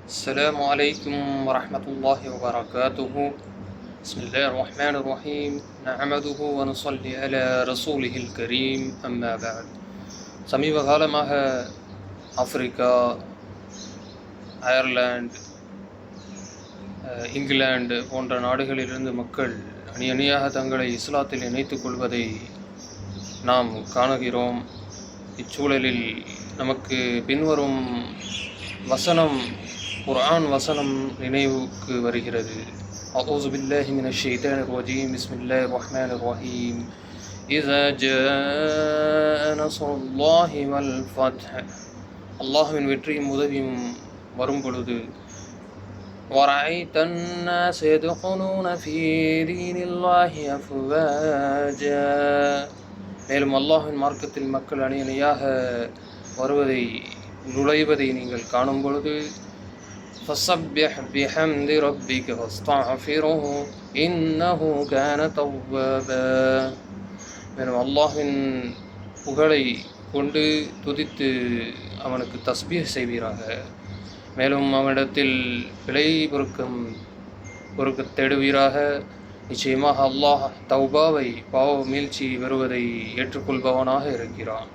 السلام عليكم ورحمة الله وبركاته. بسم الله الرحمن الرحيم. نحمده ونصلي على رسوله الكريم. أما بعد. சமீப காலமாக Africa, Ireland, England போன்ற நாடுகளிலிருந்து மக்கள் அணி அணியாக தங்களை இஸ்லாத்தில் இணைத்துக் கொள்வதை நாம் காணுகிறோம். இச்சூழலில் நமக்கு பின்வரும் வசனம், குர்ஆன் வசனம் நினைவுக்கு வருகிறது. அஊஸு பில்லாஹி மினஷ் ஷைத்தானிர் ரஜீம். பிஸ்மில்லாஹிர் ரஹ்மானிர் ரஹீம். இஸா ஜாஅ நஸ்ருல்லாஹி வல் ஃபத்ஹ். அல்லாஹ்வின் வெற்றியும் உதவியும் வரும் பொழுது, வரஐத்தன் நாஸ யதுகுலூன ஃபீ தீனில்லாஹி அஃப்வாஜா. மேலும் அல்லாஹ்வின் மார்க்கத்தில் மக்கள் அணி அணியாக நுழைவதை நீங்கள் காணும் பொழுது, ஃபஸப்பிஹ் பிஹம்தி ரப்பிக வஸ்தஃபிருஹு இன்னஹு கான தவ்வாபா. மேலும் அல்லாஹ்வின் புகழை கொண்டு துதித்து அவனுக்கு தஸ்பீஹ் செய்வீராக. மேலும் அவனிடத்தில் பிழை பொறுக்க தேடுவீராக. நிச்சயமாக அல்லாஹ் தௌபாவை, பாவ மீழ்ச்சி வருவதை ஏற்றுக்கொள்பவனாக இருக்கிறான்.